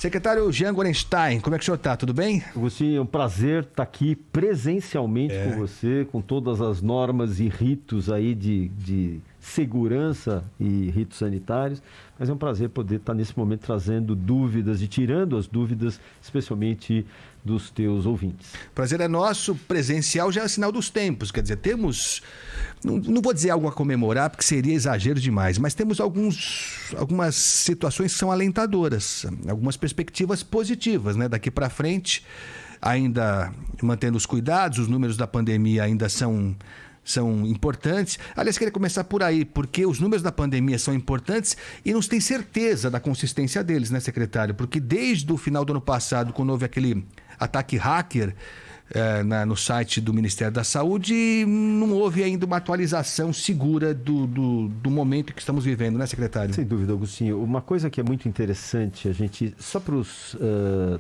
Secretário Jean Gorenstein, como é que o senhor está? Tudo bem? Agostinho, é um prazer estar aqui presencialmente com você, com todas as normas e ritos aí de segurança e ritos sanitários, mas é um prazer poder estar nesse momento trazendo dúvidas e tirando as dúvidas, especialmente dos teus ouvintes. Prazer é nosso, presencial já é sinal dos tempos, quer dizer, temos, não vou dizer algo a comemorar, porque seria exagero demais, mas temos algumas situações que são alentadoras, algumas perspectivas positivas, né? Daqui para frente, ainda mantendo os cuidados, os números da pandemia ainda são importantes. Aliás, queria começar por aí, porque os números da pandemia são importantes e não se tem certeza da consistência deles, né, secretário? Porque desde o final do ano passado, quando houve aquele ataque hacker no site do Ministério da Saúde, não houve ainda uma atualização segura do momento que estamos vivendo, né, secretário? Sem dúvida, Agostinho. Uma coisa que é muito interessante, só para os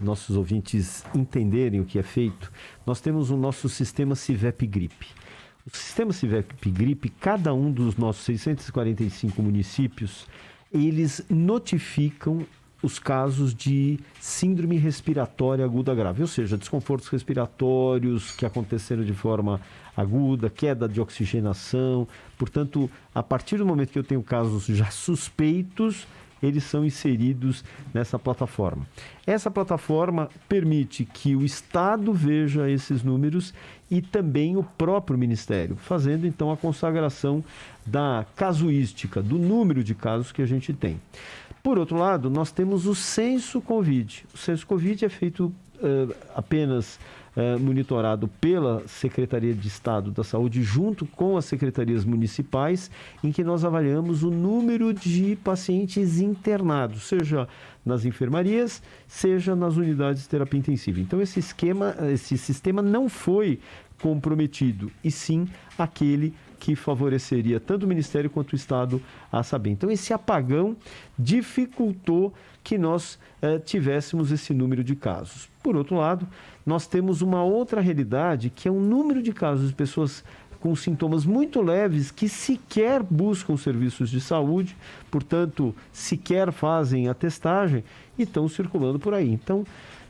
nossos ouvintes entenderem o que é feito, nós temos o nosso sistema CIVEP-GRIP. O sistema CIVEP-GRIP, cada um dos nossos 645 municípios, eles notificam os casos de síndrome respiratória aguda grave, ou seja, desconfortos respiratórios que aconteceram de forma aguda, queda de oxigenação. Portanto, a partir do momento que eu tenho casos já suspeitos, eles são inseridos nessa plataforma. Essa plataforma permite que o Estado veja esses números e também o próprio Ministério, fazendo então a consagração da casuística, do número de casos que a gente tem. Por outro lado, nós temos o Censo Covid. O Censo Covid é feito apenas monitorado pela Secretaria de Estado da Saúde junto com as secretarias municipais, em que nós avaliamos o número de pacientes internados, seja nas enfermarias, seja nas unidades de terapia intensiva. Então esse sistema não foi comprometido, e sim aquele que favoreceria tanto o Ministério quanto o Estado a saber. Então esse apagão dificultou que nós tivéssemos esse número de casos. Por outro lado, nós temos uma outra realidade, que é um número de casos de pessoas com sintomas muito leves que sequer buscam serviços de saúde, portanto, sequer fazem a testagem e estão circulando por aí. Então,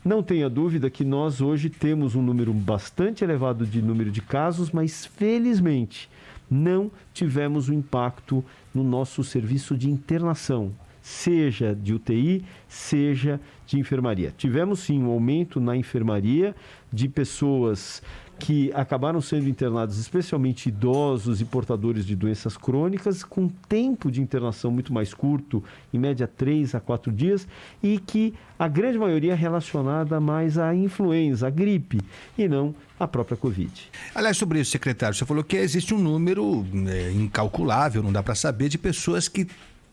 não tenha dúvida que nós hoje temos um número bastante elevado de número de casos, mas felizmente não tivemos um impacto no nosso serviço de internação, seja de UTI, seja de enfermaria. Tivemos sim um aumento na enfermaria de pessoas que acabaram sendo internados, especialmente idosos e portadores de doenças crônicas, com tempo de internação muito mais curto, em média 3 a 4 dias, e que a grande maioria é relacionada mais à influenza, à gripe, e não à própria Covid. Aliás, sobre isso, secretário, você falou que existe um número incalculável, não dá para saber, de pessoas que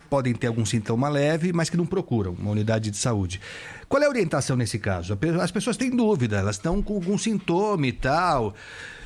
podem ter algum sintoma leve, mas que não procuram uma unidade de saúde. Qual é a orientação nesse caso? As pessoas têm dúvida, elas estão com algum sintoma e tal,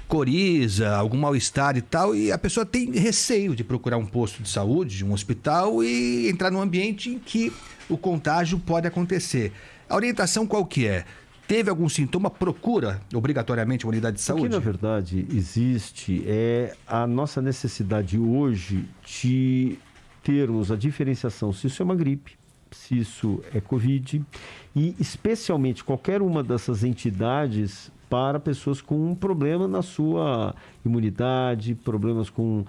coriza, algum mal-estar e tal, e a pessoa tem receio de procurar um posto de saúde, um hospital e entrar num ambiente em que o contágio pode acontecer. A orientação qual que é? Teve algum sintoma, procura obrigatoriamente uma unidade de saúde? O que, na verdade, existe é a nossa necessidade hoje de termos a diferenciação se isso é uma gripe, se isso é Covid, e especialmente qualquer uma dessas entidades para pessoas com um problema na sua imunidade, problemas com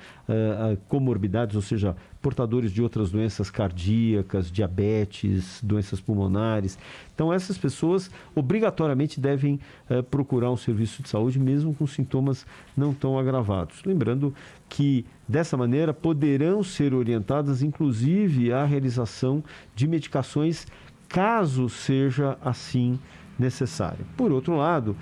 comorbidades, ou seja, portadores de outras doenças cardíacas, diabetes, doenças pulmonares. Então, essas pessoas obrigatoriamente devem procurar um serviço de saúde, mesmo com sintomas não tão agravados. Lembrando que, dessa maneira, poderão ser orientadas, inclusive, à realização de medicações, caso seja assim necessário. Por outro lado,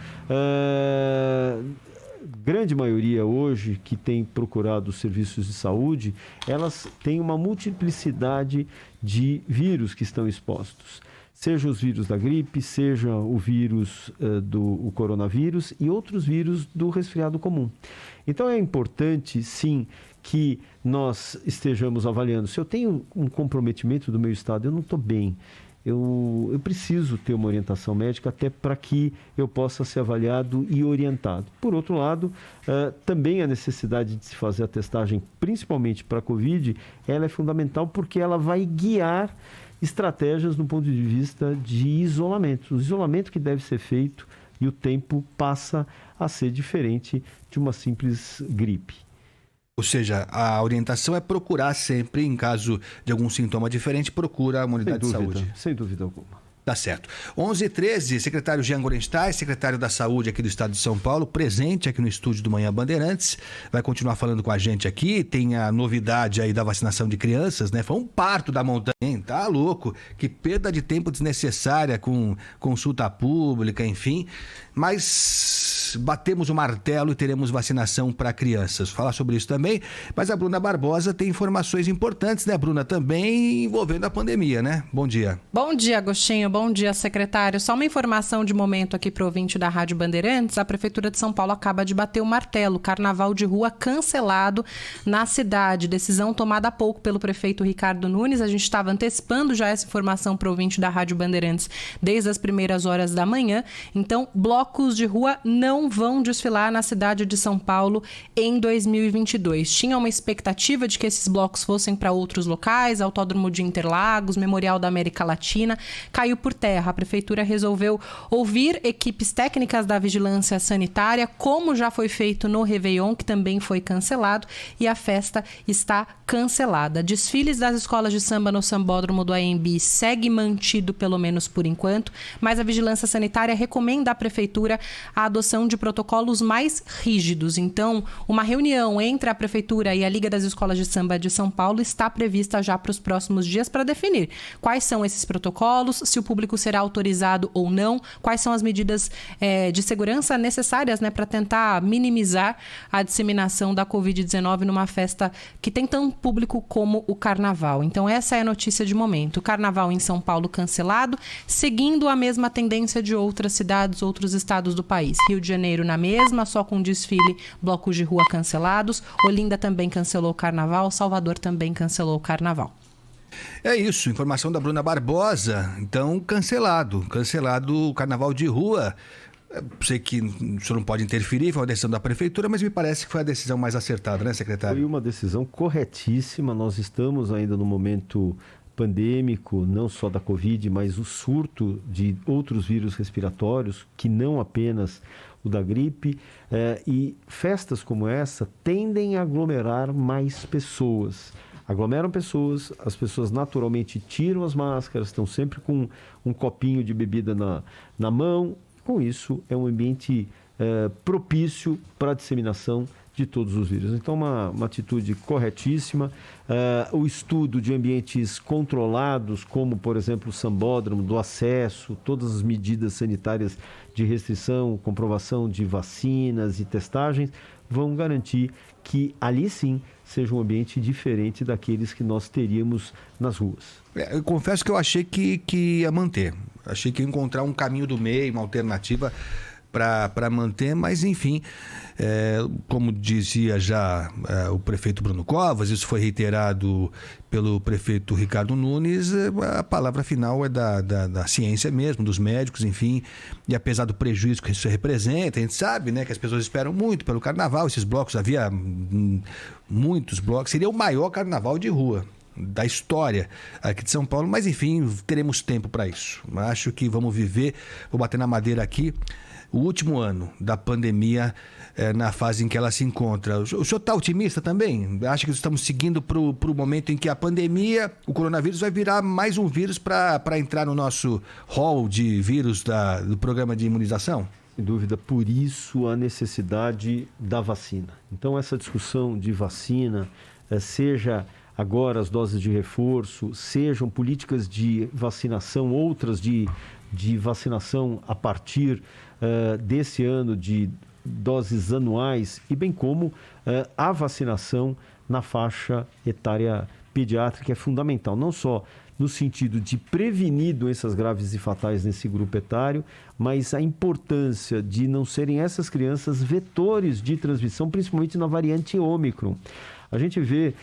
grande maioria hoje que tem procurado serviços de saúde, elas têm uma multiplicidade de vírus que estão expostos. Seja os vírus da gripe, seja o vírus do coronavírus e outros vírus do resfriado comum. Então é importante, sim, que nós estejamos avaliando. Se eu tenho um comprometimento do meu estado, eu não estou bem, eu preciso ter uma orientação médica até para que eu possa ser avaliado e orientado. Por outro lado, também a necessidade de se fazer a testagem, principalmente para a Covid, ela é fundamental porque ela vai guiar estratégias no ponto de vista de isolamento. O isolamento que deve ser feito e o tempo passa a ser diferente de uma simples gripe. Ou seja, a orientação é procurar sempre, em caso de algum sintoma diferente, procura a unidade de saúde. Sem dúvida alguma. Tá certo. 11h13, secretário Jean Gorenstein, secretário da Saúde aqui do estado de São Paulo, presente aqui no estúdio do Manhã Bandeirantes, vai continuar falando com a gente aqui. Tem a novidade aí da vacinação de crianças, né? Foi um parto da montanha, tá louco? Que perda de tempo desnecessária com consulta pública, enfim. Mas batemos o martelo e teremos vacinação para crianças. Falar sobre isso também, mas a Bruna Barbosa tem informações importantes, né, Bruna? Também envolvendo a pandemia, né? Bom dia. Bom dia, Agostinho. Bom dia, secretário. Só uma informação de momento aqui para o ouvinte da Rádio Bandeirantes. A Prefeitura de São Paulo acaba de bater o martelo. Carnaval de rua cancelado na cidade. Decisão tomada há pouco pelo prefeito Ricardo Nunes. A gente estava antecipando já essa informação para o ouvinte da Rádio Bandeirantes desde as primeiras horas da manhã. Então, blocos de rua não vão desfilar na cidade de São Paulo em 2022. Tinha uma expectativa de que esses blocos fossem para outros locais, Autódromo de Interlagos, Memorial da América Latina, caiu por terra. A Prefeitura resolveu ouvir equipes técnicas da Vigilância Sanitária, como já foi feito no Réveillon, que também foi cancelado, e a festa está cancelada. Desfiles das escolas de samba no Sambódromo do AMB segue mantido, pelo menos por enquanto, mas a Vigilância Sanitária recomenda à Prefeitura a adoção de protocolos mais rígidos. Então, uma reunião entre a Prefeitura e a Liga das Escolas de Samba de São Paulo está prevista já para os próximos dias para definir quais são esses protocolos, se o público será autorizado ou não, quais são as medidas de segurança necessárias, né, para tentar minimizar a disseminação da Covid-19 numa festa que tem tão público como o Carnaval. Então, essa é a notícia de momento. O Carnaval em São Paulo cancelado, seguindo a mesma tendência de outras cidades, outros estados do país. Rio de Janeiro na mesma, só com desfile, blocos de rua cancelados. Olinda também cancelou o Carnaval, Salvador também cancelou o Carnaval. É isso, informação da Bruna Barbosa. Então, cancelado o Carnaval de rua. Sei que o senhor não pode interferir, foi uma decisão da Prefeitura, mas me parece que foi a decisão mais acertada, né, secretário? Foi uma decisão corretíssima. Nós estamos ainda no momento pandêmico, não só da Covid, mas o surto de outros vírus respiratórios, que não apenas o da gripe, e festas como essa tendem a aglomerar mais pessoas. Aglomeram pessoas, as pessoas naturalmente tiram as máscaras, estão sempre com um copinho de bebida na mão. Com isso, é um ambiente propício para a disseminação de todos os vírus. Então, uma atitude corretíssima. O estudo de ambientes controlados, como, por exemplo, o sambódromo, do acesso, todas as medidas sanitárias de restrição, comprovação de vacinas e testagens, vão garantir que ali sim seja um ambiente diferente daqueles que nós teríamos nas ruas. Eu confesso que eu achei que ia manter. Achei que ia encontrar um caminho do meio, uma alternativa para manter, mas enfim, como dizia já o prefeito Bruno Covas, isso foi reiterado pelo prefeito Ricardo Nunes, a palavra final é da ciência mesmo, dos médicos, enfim, e apesar do prejuízo que isso representa, a gente sabe, né, que as pessoas esperam muito pelo carnaval, esses blocos, havia muitos blocos, seria o maior carnaval de rua da história aqui de São Paulo, mas enfim, teremos tempo para isso. Acho que vamos viver, vou bater na madeira aqui, o último ano da pandemia na fase em que ela se encontra. O senhor está otimista também? Acha que estamos seguindo para o momento em que a pandemia, o coronavírus, vai virar mais um vírus para entrar no nosso hall de vírus do programa de imunização? Sem dúvida, por isso a necessidade da vacina. Então, essa discussão de vacina, seja agora as doses de reforço, sejam políticas de vacinação, outras de vacinação a partir desse ano de doses anuais, e bem como a vacinação na faixa etária pediátrica é fundamental, não só no sentido de prevenir doenças graves e fatais nesse grupo etário, mas a importância de não serem essas crianças vetores de transmissão, principalmente na variante Ômicron. A gente vê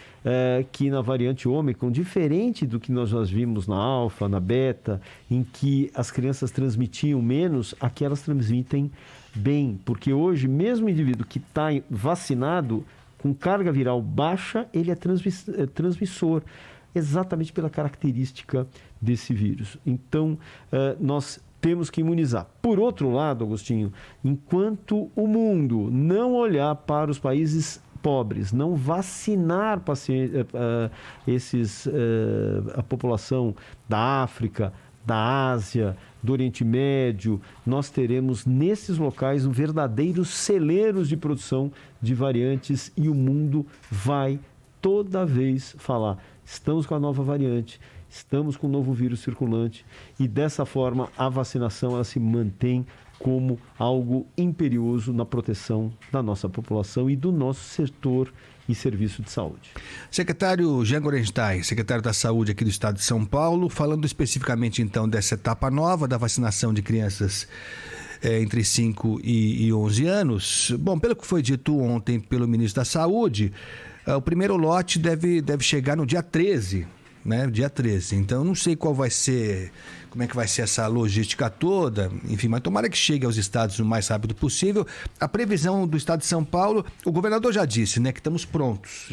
que na variante Ômicron, diferente do que nós já vimos na Alfa, na Beta, em que as crianças transmitiam menos, aqui elas transmitem bem, porque hoje, mesmo o indivíduo que está vacinado, com carga viral baixa, ele é transmissor. exatamente pela característica desse vírus. Então, nós temos que imunizar. Por outro lado, Agostinho, enquanto o mundo não olhar para os países pobres, não vacinar a população da África, da Ásia, do Oriente Médio, nós teremos nesses locais verdadeiros celeiros de produção de variantes e o mundo vai toda vez falar: estamos com a nova variante, estamos com o novo vírus circulante, e dessa forma a vacinação ela se mantém como algo imperioso na proteção da nossa população e do nosso setor e serviço de saúde. Secretário Jean Gorenstein, secretário da Saúde aqui do estado de São Paulo, falando especificamente então dessa etapa nova da vacinação de crianças entre 5 e 11 anos. Bom, pelo que foi dito ontem pelo ministro da Saúde, o primeiro lote deve chegar no dia 13, né? Dia 13. Então, não sei como é que vai ser essa logística toda, enfim, mas tomara que chegue aos estados o mais rápido possível. A previsão do estado de São Paulo, o governador já disse, né, que estamos prontos.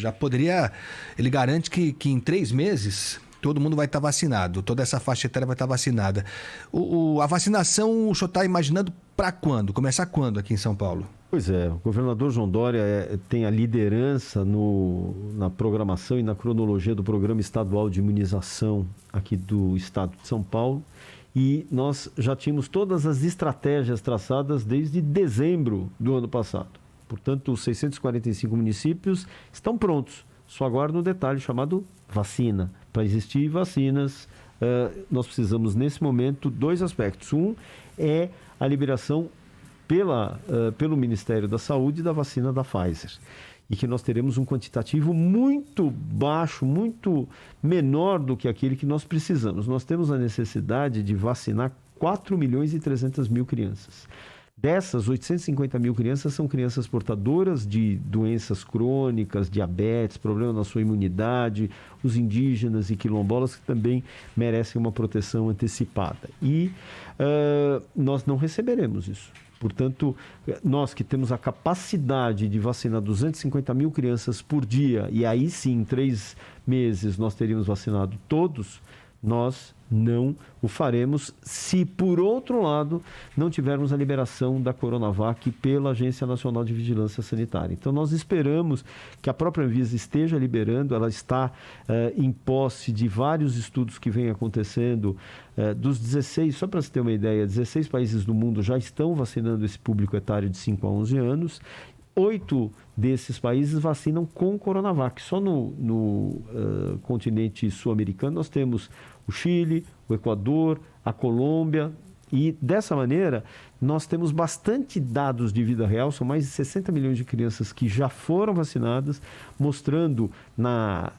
Ele garante que em 3 meses todo mundo vai estar vacinado, toda essa faixa etária vai estar vacinada. A vacinação, o senhor está imaginando para quando? Começar quando aqui em São Paulo? Pois é, o governador João Dória tem a liderança na programação e na cronologia do Programa Estadual de Imunização aqui do estado de São Paulo, e nós já tínhamos todas as estratégias traçadas desde dezembro do ano passado. Portanto, os 645 municípios estão prontos, só aguardam um detalhe chamado vacina. Para existir vacinas, nós precisamos nesse momento 2 aspectos. Um é a liberação pelo Ministério da Saúde da vacina da Pfizer, e que nós teremos um quantitativo muito baixo, muito menor do que aquele que nós precisamos. Nós temos a necessidade de vacinar 4.300.000 crianças. Dessas, 850.000 crianças são crianças portadoras de doenças crônicas, diabetes, problema na sua imunidade, os indígenas e quilombolas que também merecem uma proteção antecipada. E nós não receberemos isso. Portanto, nós que temos a capacidade de vacinar 250.000 crianças por dia, e aí sim, em 3 meses nós teríamos vacinado todos, nós não o faremos se, por outro lado, não tivermos a liberação da Coronavac pela Agência Nacional de Vigilância Sanitária. Então, nós esperamos que a própria Anvisa esteja liberando, ela está em posse de vários estudos que vêm acontecendo, dos 16, só para você ter uma ideia, 16 países do mundo já estão vacinando esse público etário de 5 a 11 anos, 8 desses países vacinam com Coronavac. Só no continente sul-americano nós temos o Chile, o Equador, a Colômbia, e dessa maneira nós temos bastante dados de vida real, são mais de 60 milhões de crianças que já foram vacinadas, mostrando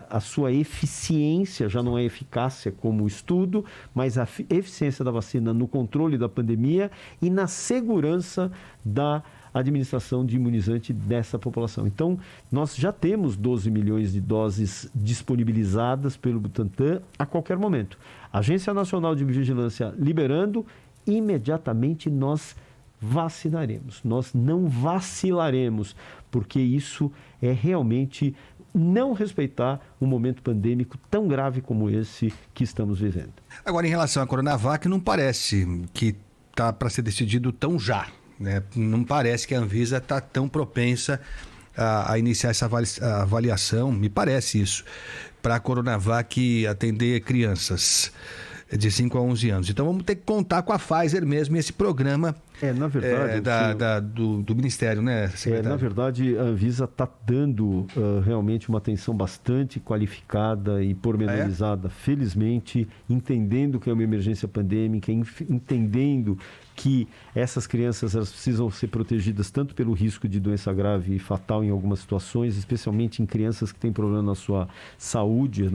a sua eficiência, já não é eficácia como estudo, mas a eficiência da vacina no controle da pandemia e na segurança da administração de imunizante dessa população. Então, nós já temos 12 milhões de doses disponibilizadas pelo Butantan a qualquer momento. A Agência Nacional de Vigilância liberando, imediatamente nós vacinaremos. Nós não vacilaremos, porque isso é realmente não respeitar um momento pandêmico tão grave como esse que estamos vivendo. Agora, em relação à Coronavac, não parece que está para ser decidido tão já. Né? Não parece que a Anvisa está tão propensa a iniciar essa avaliação, me parece isso, para a Coronavac atender crianças de 5 a 11 anos. Então vamos ter que contar com a Pfizer mesmo, esse programa na verdade, do Ministério, né, secretário? Na verdade, a Anvisa está dando realmente uma atenção bastante qualificada e pormenorizada, felizmente, entendendo que é uma emergência pandêmica, entendendo que essas crianças elas precisam ser protegidas tanto pelo risco de doença grave e fatal em algumas situações, especialmente em crianças que têm problema na sua saúde,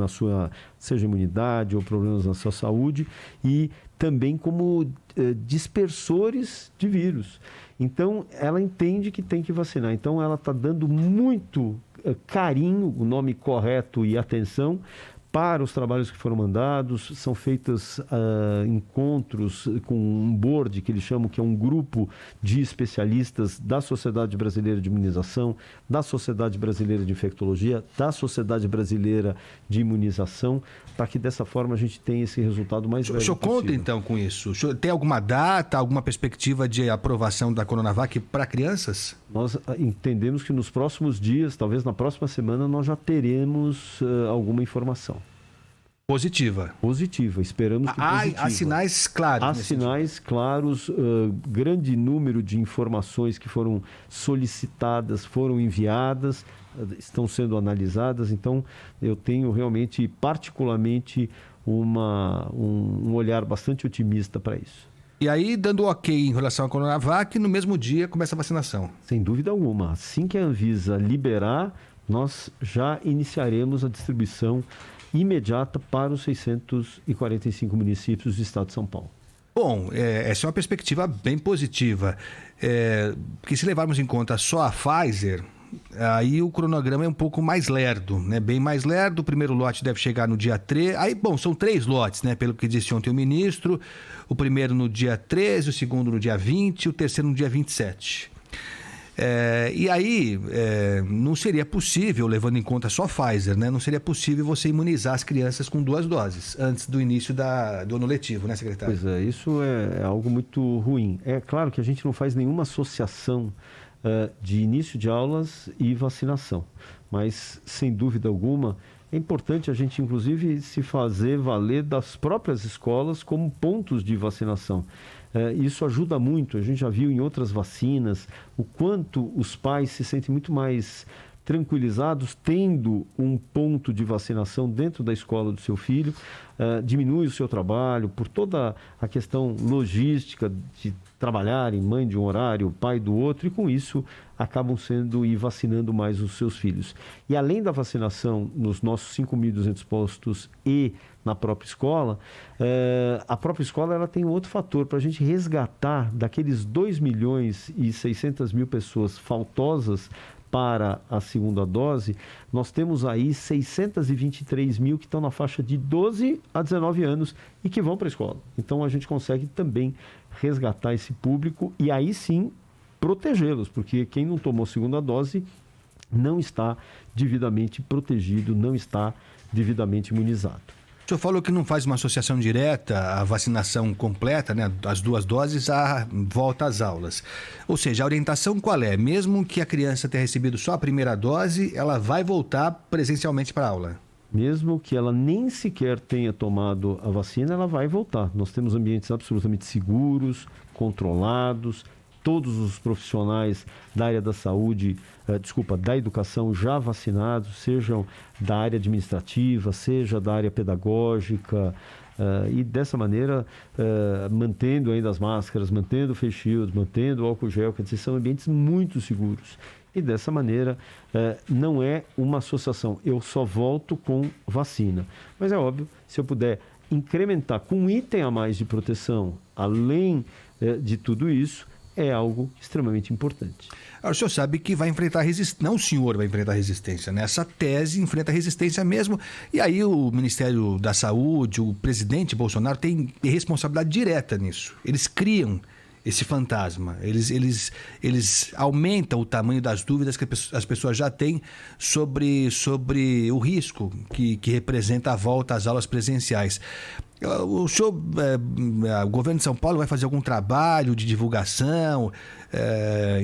seja imunidade ou problemas na sua saúde, e também como dispersores de vírus. Então, ela entende que tem que vacinar. Então, ela está dando muito carinho, o nome correto, e atenção para os trabalhos que foram mandados, são feitos encontros com um board, que eles chamam, que é um grupo de especialistas da Sociedade Brasileira de Imunização, da Sociedade Brasileira de Infectologia, da Sociedade Brasileira de Imunização, para que dessa forma a gente tenha esse resultado mais breve possível. O senhor conta então com isso? O senhor tem alguma data, alguma perspectiva de aprovação da Coronavac para crianças? Nós entendemos que nos próximos dias, talvez na próxima semana, nós já teremos alguma informação. Positiva. Positiva, esperamos que positiva. Há sinais claros. Há sinais claros, grande número de informações que foram solicitadas, foram enviadas, estão sendo analisadas, então eu tenho realmente, particularmente, um olhar bastante otimista para isso. E aí, dando ok em relação à Coronavac, no mesmo dia começa a vacinação. Sem dúvida alguma. Assim que a Anvisa liberar, nós já iniciaremos a distribuição imediata para os 645 municípios do estado de São Paulo. Bom, essa é uma perspectiva bem positiva, porque se levarmos em conta só a Pfizer, aí o cronograma é um pouco mais lerdo, né? Bem mais lerdo. O primeiro lote deve chegar no dia 3. Aí, bom, são 3 lotes, né? Pelo que disse ontem o ministro. O primeiro no dia 13, o segundo no dia 20 e o terceiro no dia 27. E aí, não seria possível, levando em conta só a Pfizer, né? Não seria possível você imunizar as crianças com 2 doses antes do início do ano letivo, né, secretário? Pois é, isso é algo muito ruim. É claro que a gente não faz nenhuma associação de início de aulas e vacinação, mas, sem dúvida alguma, é importante a gente, inclusive, se fazer valer das próprias escolas como pontos de vacinação. Isso ajuda muito, a gente já viu em outras vacinas o quanto os pais se sentem muito mais tranquilizados tendo um ponto de vacinação dentro da escola do seu filho, diminui o seu trabalho por toda a questão logística de trabalharem, mãe de um horário, pai do outro, e com isso acabam sendo e vacinando mais os seus filhos. E além da vacinação nos nossos 5.200 postos e na própria escola, a própria escola ela tem um outro fator para a gente resgatar daqueles 2.600.000 pessoas faltosas para a segunda dose. Nós temos aí 623 mil que estão na faixa de 12 a 19 anos e que vão para a escola. Então a gente consegue também resgatar esse público e aí sim protegê-los, porque quem não tomou segunda dose não está devidamente protegido, não está devidamente imunizado. O senhor falou que não faz uma associação direta à vacinação completa, né, as 2 doses, à volta às aulas. Ou seja, a orientação qual é? Mesmo que a criança tenha recebido só a primeira dose, ela vai voltar presencialmente para a aula? Mesmo que ela nem sequer tenha tomado a vacina, ela vai voltar. Nós temos ambientes absolutamente seguros, controlados, todos os profissionais da área da saúde, da educação já vacinados, sejam da área administrativa, seja da área pedagógica, e dessa maneira mantendo ainda as máscaras, mantendo o face shield, mantendo o álcool gel, quer dizer, são ambientes muito seguros. E dessa maneira não é uma associação, eu só volto com vacina. Mas é óbvio, se eu puder incrementar com um item a mais de proteção, além de tudo isso, é algo extremamente importante. O senhor sabe que vai enfrentar resistência, não o senhor vai enfrentar resistência, né? Essa tese enfrenta resistência mesmo, e aí o Ministério da Saúde, o presidente Bolsonaro tem responsabilidade direta nisso. Eles criam esse fantasma, eles aumentam o tamanho das dúvidas que as pessoas já têm sobre o risco que representa a volta às aulas presenciais. O senhor, o governo de São Paulo vai fazer algum trabalho de divulgação,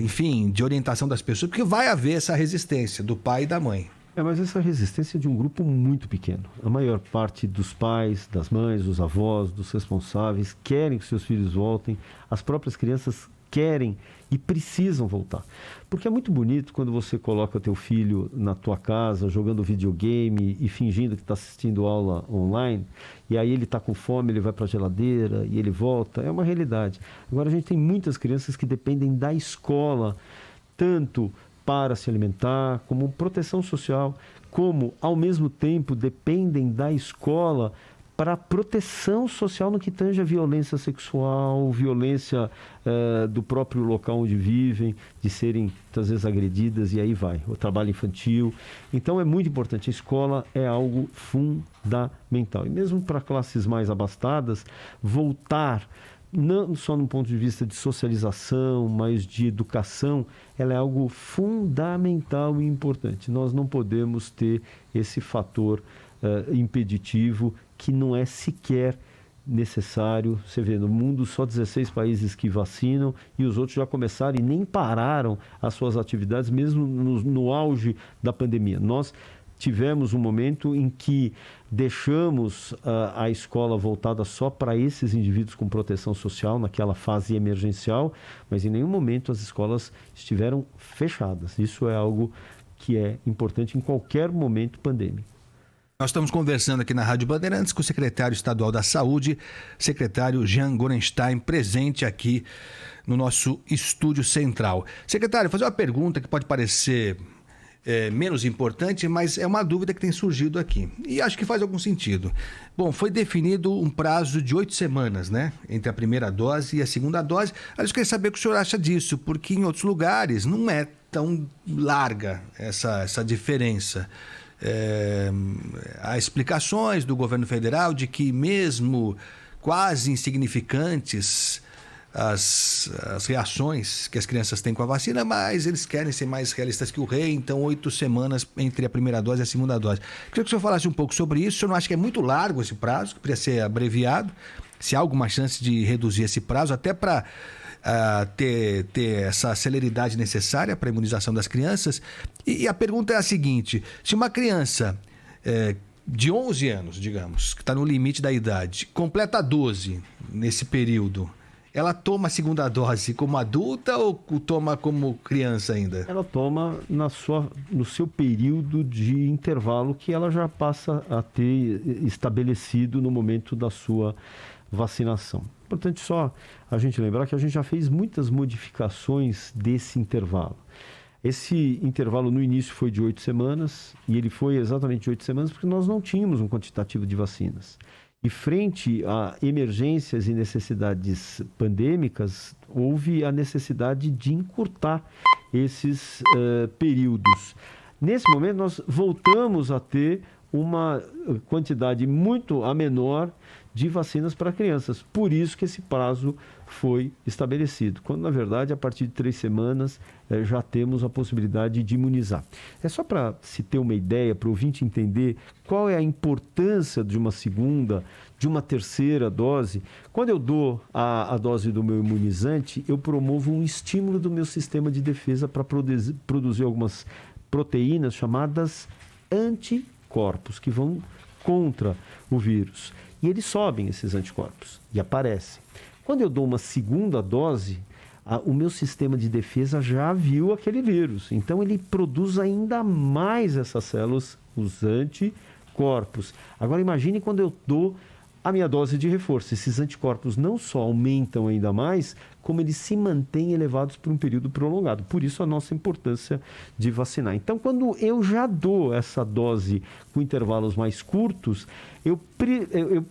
enfim, de orientação das pessoas, porque vai haver essa resistência do pai e da mãe. Mas essa resistência é de um grupo muito pequeno. A maior parte dos pais, das mães, dos avós, dos responsáveis querem que seus filhos voltem. As próprias crianças querem e precisam voltar. Porque é muito bonito quando você coloca teu filho na tua casa, jogando videogame e fingindo que está assistindo aula online, e aí ele está com fome, ele vai para a geladeira e ele volta. É uma realidade. Agora a gente tem muitas crianças que dependem da escola, tanto para se alimentar, como proteção social, como, ao mesmo tempo, dependem da escola para proteção social no que tange a violência sexual, violência do próprio local onde vivem, de serem, muitas vezes, agredidas, e aí vai, o trabalho infantil. Então, é muito importante. A escola é algo fundamental. E mesmo para classes mais abastadas, voltar, não só no ponto de vista de socialização, mas de educação, ela é algo fundamental e importante. Nós não podemos ter esse fator impeditivo que não é sequer necessário. Você vê, no mundo só 16 países que vacinam e os outros já começaram e nem pararam as suas atividades, mesmo no auge da pandemia. Nós tivemos um momento em que deixamos a escola voltada só para esses indivíduos com proteção social, naquela fase emergencial, mas em nenhum momento as escolas estiveram fechadas. Isso é algo que é importante em qualquer momento pandêmico. Nós estamos conversando aqui na Rádio Bandeirantes com o secretário estadual da Saúde, secretário Jean Gorenstein, presente aqui no nosso estúdio central. Secretário, fazer uma pergunta que pode parecer menos importante, mas é uma dúvida que tem surgido aqui. E acho que faz algum sentido. Bom, foi definido um prazo de 8 semanas, né? Entre a primeira dose e a segunda dose. Eu queria saber o que o senhor acha disso, porque em outros lugares não é tão larga essa diferença. Há explicações do governo federal de que mesmo quase insignificantes as reações que as crianças têm com a vacina, mas eles querem ser mais realistas que o rei, então 8 semanas entre a primeira dose e a segunda dose. Queria que o senhor falasse um pouco sobre isso. O senhor não acha que é muito largo esse prazo, que poderia ser abreviado? Se há alguma chance de reduzir esse prazo, até para ter essa celeridade necessária para a imunização das crianças. E a pergunta é a seguinte: se uma criança de 11 anos, digamos, que está no limite da idade, completa 12 nesse período, ela toma a segunda dose como adulta ou toma como criança ainda? Ela toma no seu período de intervalo que ela já passa a ter estabelecido no momento da sua vacinação. Importante só a gente lembrar que a gente já fez muitas modificações desse intervalo. Esse intervalo no início foi de 8 semanas e ele foi exatamente de 8 semanas porque nós não tínhamos um quantitativo de vacinas. E frente a emergências e necessidades pandêmicas, houve a necessidade de encurtar esses períodos. Nesse momento, nós voltamos a ter uma quantidade muito menor de vacinas para crianças. Por isso que esse prazo foi estabelecido. Quando, na verdade, a partir de 3 semanas, já temos a possibilidade de imunizar. É só para se ter uma ideia, para o ouvinte entender qual é a importância de uma segunda, de uma terceira dose. Quando eu dou a dose do meu imunizante, eu promovo um estímulo do meu sistema de defesa para produzir algumas proteínas chamadas anticorpos, que vão contra o vírus. E eles sobem, esses anticorpos, e aparecem. Quando eu dou uma segunda dose, o meu sistema de defesa já viu aquele vírus. Então, ele produz ainda mais essas células, os anticorpos. Agora, imagine quando eu dou a minha dose de reforço. Esses anticorpos não só aumentam ainda mais, como eles se mantêm elevados por um período prolongado. Por isso, a nossa importância de vacinar. Então, quando eu já dou essa dose com intervalos mais curtos, eu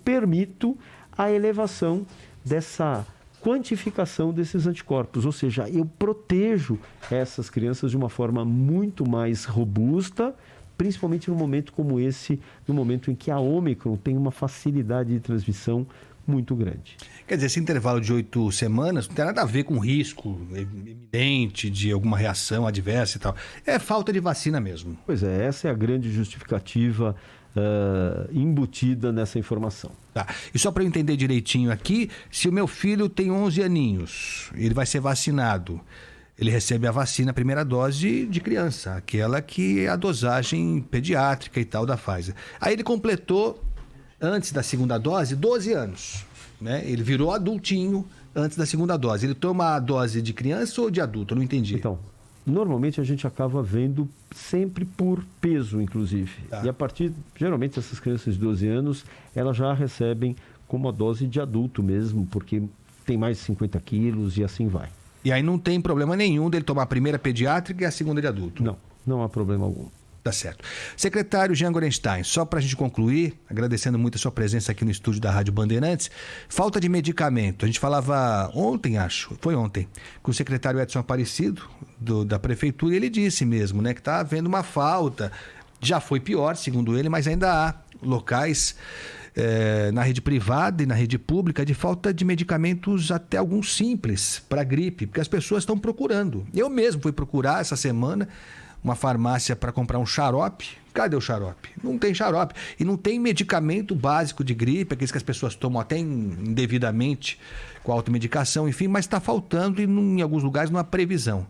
permito a elevação dessa quantificação desses anticorpos, ou seja, eu protejo essas crianças de uma forma muito mais robusta, principalmente no momento como esse, no momento em que a Ômicron tem uma facilidade de transmissão muito grande. Quer dizer, esse intervalo de 8 semanas não tem nada a ver com risco evidente de alguma reação adversa e tal. É falta de vacina mesmo. Pois é, essa é a grande justificativa embutida nessa informação. Tá. E só para eu entender direitinho aqui, se o meu filho tem 11 aninhos, ele vai ser vacinado, ele recebe a vacina, a primeira dose de criança, aquela que é a dosagem pediátrica e tal da Pfizer. Aí ele completou, antes da segunda dose, 12 anos. Né? Ele virou adultinho antes da segunda dose. Ele toma a dose de criança ou de adulto? Eu não entendi. Então, normalmente a gente acaba vendo sempre por peso, inclusive. Tá. E a partir, geralmente, essas crianças de 12 anos, elas já recebem como a dose de adulto mesmo, porque tem mais de 50 quilos e assim vai. E aí não tem problema nenhum dele tomar a primeira pediátrica e a segunda de adulto? Não, não há problema algum. Tá certo. Secretário Jean Gorenstein, só para a gente concluir, agradecendo muito a sua presença aqui no estúdio da Rádio Bandeirantes, falta de medicamento. A gente falava ontem, foi ontem, com o secretário Edson Aparecido, da Prefeitura, e ele disse mesmo, né, que está havendo uma falta. Já foi pior, segundo ele, mas ainda há locais na rede privada e na rede pública de falta de medicamentos, até alguns simples, para gripe, porque as pessoas estão procurando. Eu mesmo fui procurar essa semana uma farmácia para comprar um xarope. Cadê o xarope? Não tem xarope. E não tem medicamento básico de gripe, aqueles que as pessoas tomam até indevidamente com automedicação, enfim, mas está faltando e em alguns lugares não há previsão.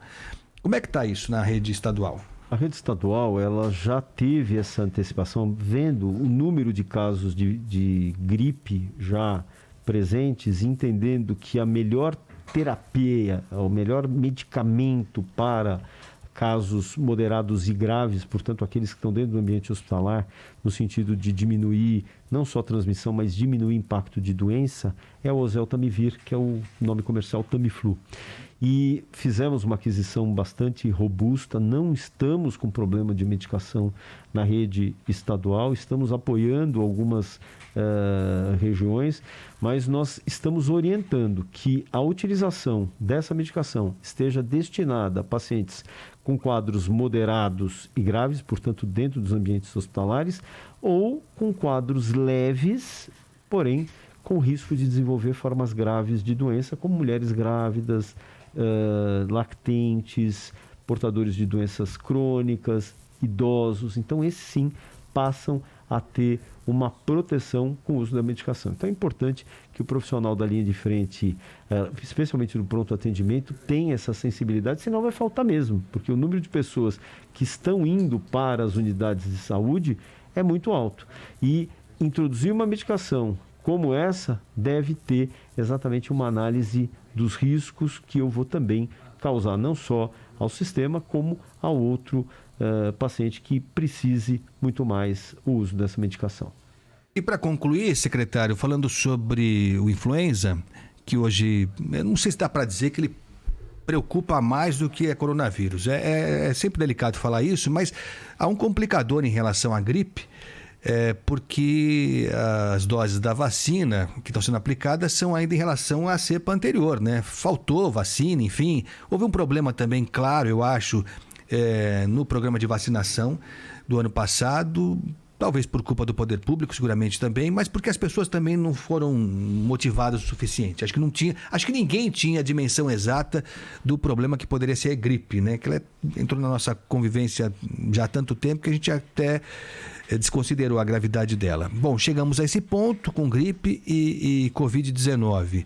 Como é que está isso na rede estadual? A rede estadual, ela já teve essa antecipação, vendo o número de casos de gripe já presentes, entendendo que a melhor terapia, o melhor medicamento para casos moderados e graves, portanto, aqueles que estão dentro do ambiente hospitalar, no sentido de diminuir não só a transmissão, mas diminuir o impacto de doença, é o oseltamivir, que é o nome comercial Tamiflu. E fizemos uma aquisição bastante robusta, não estamos com problema de medicação na rede estadual, estamos apoiando algumas regiões, mas nós estamos orientando que a utilização dessa medicação esteja destinada a pacientes com quadros moderados e graves, portanto, dentro dos ambientes hospitalares, ou com quadros leves, porém, com risco de desenvolver formas graves de doença, como mulheres grávidas, lactentes, portadores de doenças crônicas, idosos. Então, esses sim passam a ter uma proteção com o uso da medicação. Então, é importante que o profissional da linha de frente, especialmente no pronto atendimento, tenha essa sensibilidade, senão vai faltar mesmo, porque o número de pessoas que estão indo para as unidades de saúde é muito alto. E introduzir uma medicação como essa deve ter exatamente uma análise dos riscos que eu vou também causar, não só ao sistema, como ao outro paciente que precise muito mais o uso dessa medicação. E para concluir, secretário, falando sobre o influenza, que hoje, eu não sei se dá para dizer que ele preocupa mais do que é coronavírus. É sempre delicado falar isso, mas há um complicador em relação à gripe, porque as doses da vacina que estão sendo aplicadas são ainda em relação à cepa anterior, né? Faltou vacina, enfim. Houve um problema também, claro, eu acho, no programa de vacinação do ano passado, talvez por culpa do poder público, seguramente também, mas porque as pessoas também não foram motivadas o suficiente. Acho que ninguém tinha a dimensão exata do problema que poderia ser a gripe, né? Que ela entrou na nossa convivência já há tanto tempo que a gente até desconsiderou a gravidade dela. Bom, chegamos a esse ponto com gripe e Covid-19.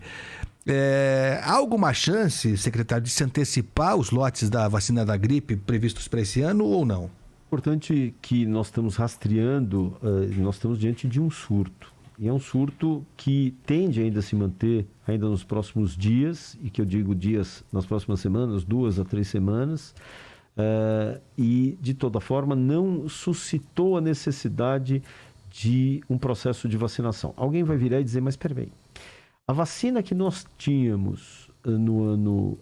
Há alguma chance, secretário, de se antecipar os lotes da vacina da gripe previstos para esse ano ou não? Importante que nós estamos rastreando, nós estamos diante de um surto. E é um surto que tende ainda a se manter ainda nos próximos dias, e que eu digo dias nas próximas semanas, 2 a 3 semanas, e de toda forma não suscitou a necessidade de um processo de vacinação. Alguém vai virar e dizer, mas espera aí, a vacina que nós tínhamos no ano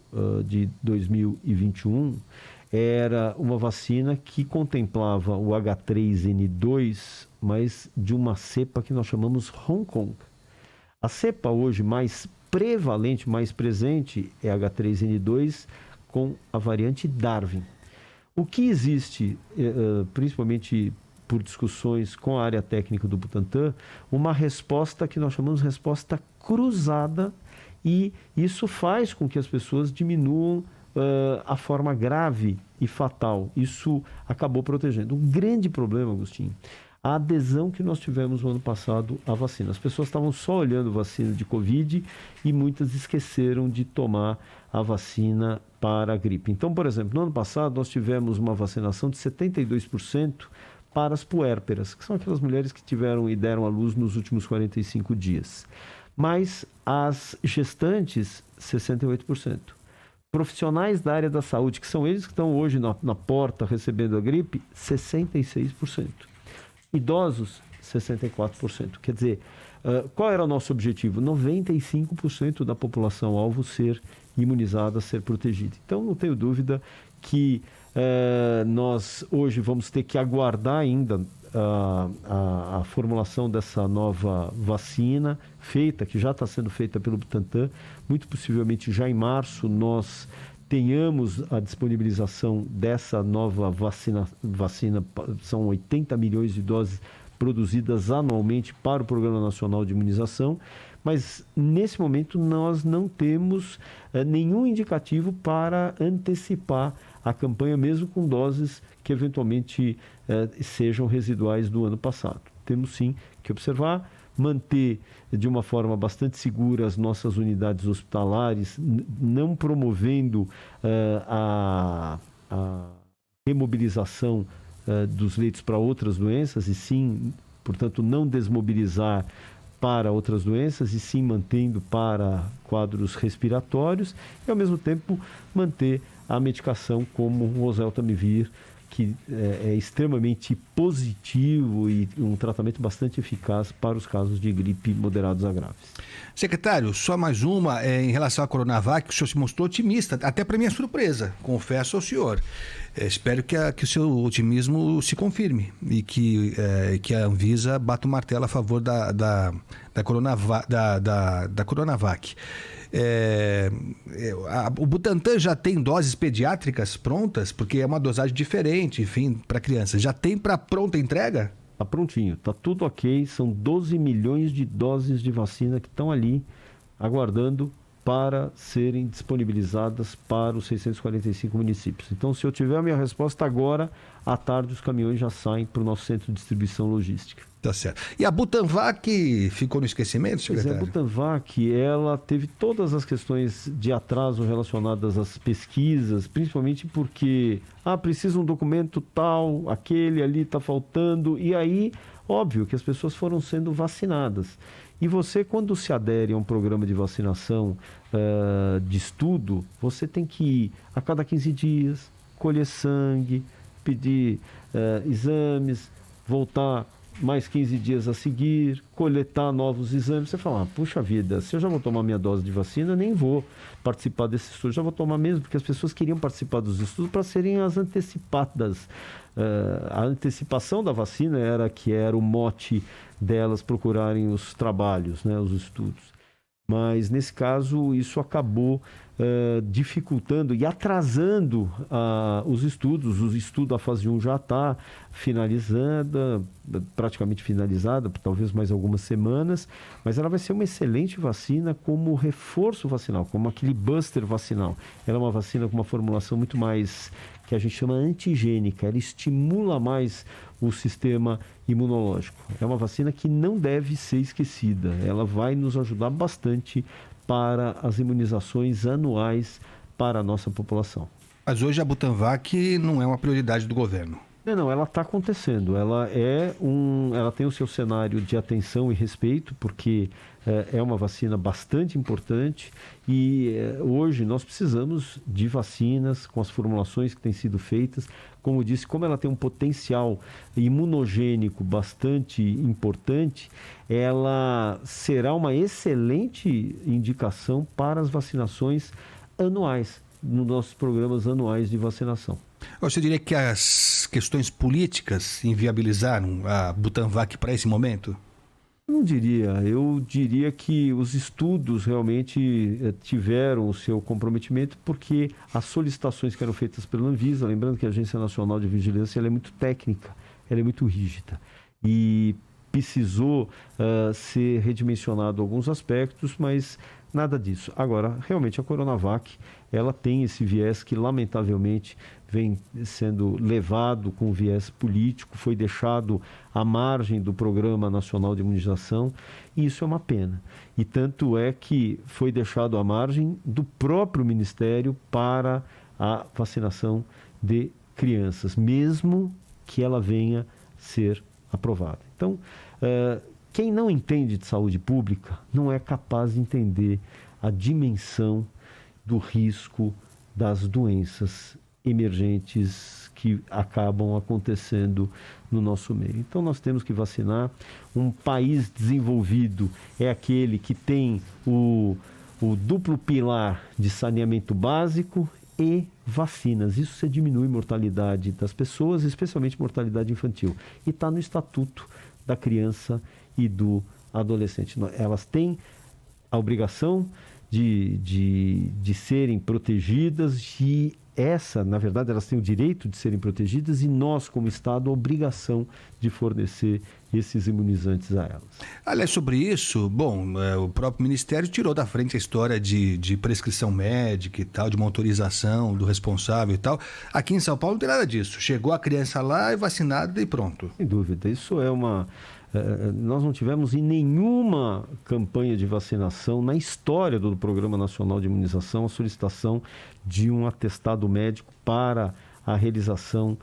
de 2021 era uma vacina que contemplava o H3N2, mas de uma cepa que nós chamamos Hong Kong. A cepa hoje mais prevalente, mais presente, é H3N2 com a variante Darwin. O que existe, principalmente por discussões com a área técnica do Butantan, uma resposta que nós chamamos de resposta cruzada, e isso faz com que as pessoas diminuam a forma grave e fatal. Isso acabou protegendo. O grande problema, Agostinho, a adesão que nós tivemos no ano passado à vacina. As pessoas estavam só olhando vacina de Covid e muitas esqueceram de tomar a vacina para a gripe. Então, por exemplo, no ano passado nós tivemos uma vacinação de 72% para as puérperas, que são aquelas mulheres que tiveram e deram à luz nos últimos 45 dias. Mas as gestantes, 68%. Profissionais da área da saúde, que são eles que estão hoje na porta recebendo a gripe, 66%. Idosos, 64%. Quer dizer, qual era o nosso objetivo? 95% da população alvo ser imunizada, ser protegida. Então, não tenho dúvida que nós hoje vamos ter que aguardar ainda a formulação dessa nova vacina feita, que já está sendo feita pelo Butantan. Muito possivelmente já em março nós tenhamos a disponibilização dessa nova vacina. São 80 milhões de doses produzidas anualmente para o Programa Nacional de Imunização, mas nesse momento nós não temos nenhum indicativo para antecipar a campanha, mesmo com doses que eventualmente sejam residuais do ano passado. Temos sim que observar, manter de uma forma bastante segura as nossas unidades hospitalares, não promovendo a remobilização dos leitos para outras doenças, e sim, portanto, não desmobilizar para outras doenças, e sim mantendo para quadros respiratórios, e ao mesmo tempo manter a medicação como o oseltamivir, que é extremamente positivo e um tratamento bastante eficaz para os casos de gripe moderados a graves. Secretário, só mais uma em relação à Coronavac. O senhor se mostrou otimista, até para minha surpresa, confesso ao senhor. Espero que o seu otimismo se confirme e que a Anvisa bata o martelo a favor da Coronavac. O Butantan já tem doses pediátricas prontas, porque é uma dosagem diferente, enfim, para crianças. Já tem para pronta entrega? Está prontinho, está tudo ok. São 12 milhões de doses de vacina que estão ali aguardando para serem disponibilizadas para os 645 municípios. Então, se eu tiver a minha resposta agora, à tarde os caminhões já saem para o nosso centro de distribuição logística. Tá certo. E a Butanvac ficou no esquecimento, secretário? A Butanvac, ela teve todas as questões de atraso relacionadas às pesquisas, principalmente porque precisa um documento tal, aquele ali está faltando, e aí, óbvio que as pessoas foram sendo vacinadas. E você, quando se adere a um programa de vacinação de estudo, você tem que ir a cada 15 dias, colher sangue, pedir exames, voltar mais 15 dias a seguir, coletar novos exames. Você fala, puxa vida, se eu já vou tomar minha dose de vacina, nem vou participar desse estudo. Já vou tomar mesmo, porque as pessoas queriam participar dos estudos para serem as antecipadas. A antecipação da vacina era o mote delas procurarem os trabalhos, né, os estudos. Mas, nesse caso, isso acabou dificultando e atrasando os estudos. O estudo da fase 1 já está finalizada, praticamente finalizada, por talvez mais algumas semanas, mas ela vai ser uma excelente vacina como reforço vacinal, como aquele buster vacinal. Ela é uma vacina com uma formulação muito mais, que a gente chama antigênica, ela estimula mais o sistema imunológico. É uma vacina que não deve ser esquecida, ela vai nos ajudar bastante para as imunizações anuais para a nossa população. Mas hoje a Butanvac não é uma prioridade do governo. Não, ela está acontecendo. Ela tem o seu cenário de atenção e respeito, porque é uma vacina bastante importante e hoje nós precisamos de vacinas com as formulações que têm sido feitas. Como disse, como ela tem um potencial imunogênico bastante importante, ela será uma excelente indicação para as vacinações anuais, nos nossos programas anuais de vacinação. Você diria que as questões políticas inviabilizaram a Butanvac para esse momento? Não diria. Eu diria que os estudos realmente tiveram o seu comprometimento, porque as solicitações que eram feitas pela Anvisa, lembrando que a Agência Nacional de Vigilância ela é muito técnica, ela é muito rígida e precisou ser redimensionado alguns aspectos, mas nada disso. Agora, realmente a Coronavac, ela tem esse viés que lamentavelmente vem sendo levado com viés político, foi deixado à margem do Programa Nacional de Imunização, e isso é uma pena. E tanto é que foi deixado à margem do próprio Ministério para a vacinação de crianças, mesmo que ela venha ser aprovada. Então, quem não entende de saúde pública não é capaz de entender a dimensão do risco das doenças emergentes que acabam acontecendo no nosso meio. Então nós temos que vacinar. Um país desenvolvido é aquele que tem o duplo pilar de saneamento básico e vacinas. Isso você diminui a mortalidade das pessoas, especialmente mortalidade infantil. E está no Estatuto da Criança e do Adolescente. Elas têm a obrigação de serem protegidas e na verdade, elas têm o direito de serem protegidas e nós, como Estado, a obrigação de fornecer esses imunizantes a elas. Aliás, sobre isso, o próprio Ministério tirou da frente a história de prescrição médica e tal, de uma autorização do responsável e tal. Aqui em São Paulo não tem nada disso. Chegou a criança lá, é vacinada e pronto. Sem dúvida, isso é nós não tivemos em nenhuma campanha de vacinação na história do Programa Nacional de Imunização a solicitação de um atestado médico para a realização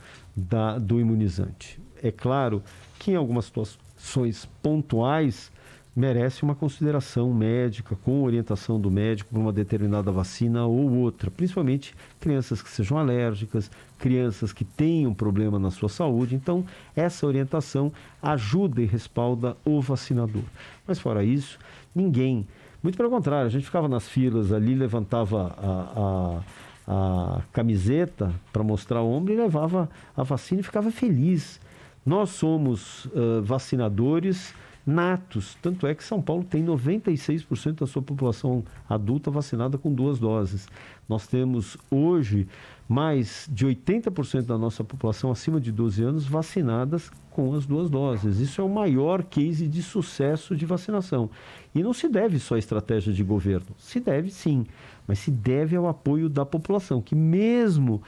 do imunizante. É claro que em algumas situações pontuais merece uma consideração médica, com orientação do médico para uma determinada vacina ou outra, principalmente crianças que sejam alérgicas, crianças que tenham problema na sua saúde. Então, essa orientação ajuda e respalda o vacinador. Mas fora isso, ninguém, muito pelo contrário, a gente ficava nas filas ali, levantava a camiseta para mostrar o ombro e levava a vacina e ficava feliz. Nós somos vacinadores natos, tanto é que São Paulo tem 96% da sua população adulta vacinada com 2 doses. Nós temos hoje mais de 80% da nossa população acima de 12 anos vacinadas com as 2 doses. Isso é o maior case de sucesso de vacinação. E não se deve só à estratégia de governo, se deve sim, mas se deve ao apoio da população, que mesmo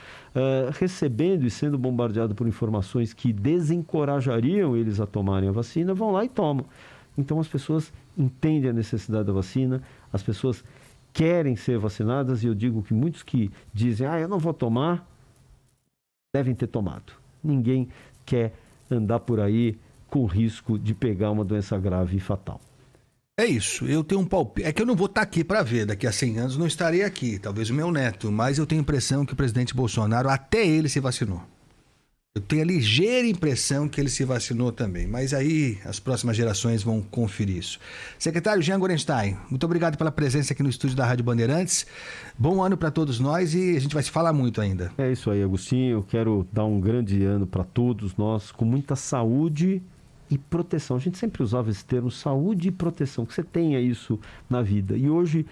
recebendo e sendo bombardeado por informações que desencorajariam eles a tomarem a vacina, vão lá e tomam. Então as pessoas entendem a necessidade da vacina, as pessoas querem ser vacinadas, e eu digo que muitos que dizem, eu não vou tomar, devem ter tomado. Ninguém quer andar por aí com risco de pegar uma doença grave e fatal. É isso, eu tenho um palpite. É que eu não vou estar aqui para ver, daqui a 100 anos não estarei aqui, talvez o meu neto, mas eu tenho a impressão que o presidente Bolsonaro, até ele se vacinou. Eu tenho a ligeira impressão que ele se vacinou também, mas aí as próximas gerações vão conferir isso. Secretário Jean Gorenstein, muito obrigado pela presença aqui no estúdio da Rádio Bandeirantes. Bom ano para todos nós e a gente vai se falar muito ainda. É isso aí, Agostinho. Eu quero dar um grande ano para todos nós, com muita saúde e proteção. A gente sempre usava esse termo, saúde e proteção, que você tenha isso na vida. E hoje,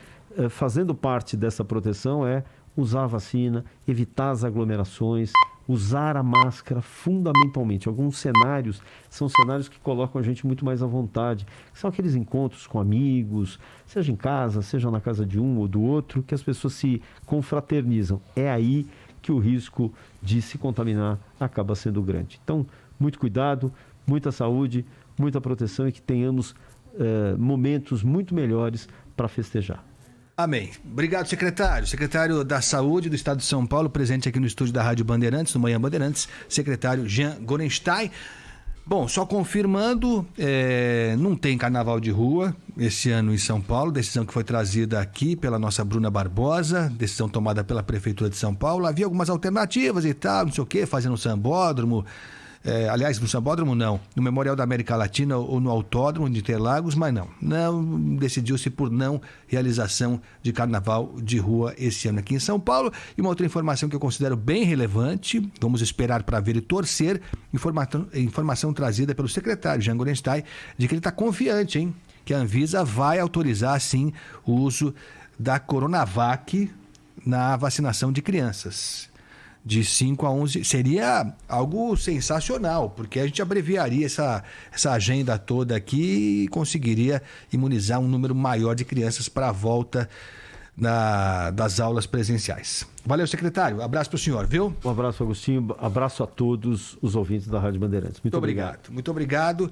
fazendo parte dessa proteção, é usar a vacina, evitar as aglomerações, usar a máscara fundamentalmente. Alguns cenários são cenários que colocam a gente muito mais à vontade. São aqueles encontros com amigos, seja em casa, seja na casa de um ou do outro, que as pessoas se confraternizam. É aí que o risco de se contaminar acaba sendo grande. Então, muito cuidado, muita saúde, muita proteção e que tenhamos momentos muito melhores para festejar. Amém. Obrigado, secretário. Secretário da Saúde do Estado de São Paulo, presente aqui no estúdio da Rádio Bandeirantes, no Manhã Bandeirantes, secretário Jean Gorenstein. Bom, só confirmando, não tem carnaval de rua esse ano em São Paulo, decisão que foi trazida aqui pela nossa Bruna Barbosa, decisão tomada pela Prefeitura de São Paulo. Havia algumas alternativas e tal, não sei o quê, fazendo um sambódromo. Aliás, no Sambódromo não, no Memorial da América Latina ou no Autódromo de Interlagos, mas não decidiu-se por não realização de carnaval de rua esse ano aqui em São Paulo. E uma outra informação que eu considero bem relevante, vamos esperar para ver e torcer, informação trazida pelo secretário Jean Gorenstein, de que ele está confiante, hein, que a Anvisa vai autorizar sim o uso da Coronavac na vacinação de crianças. De 5 a 11, seria algo sensacional, porque a gente abreviaria essa agenda toda aqui e conseguiria imunizar um número maior de crianças para a volta das aulas presenciais. Valeu, secretário. Abraço para o senhor, viu? Um abraço, Agostinho. Abraço a todos os ouvintes da Rádio Bandeirantes. Muito obrigado. Muito obrigado.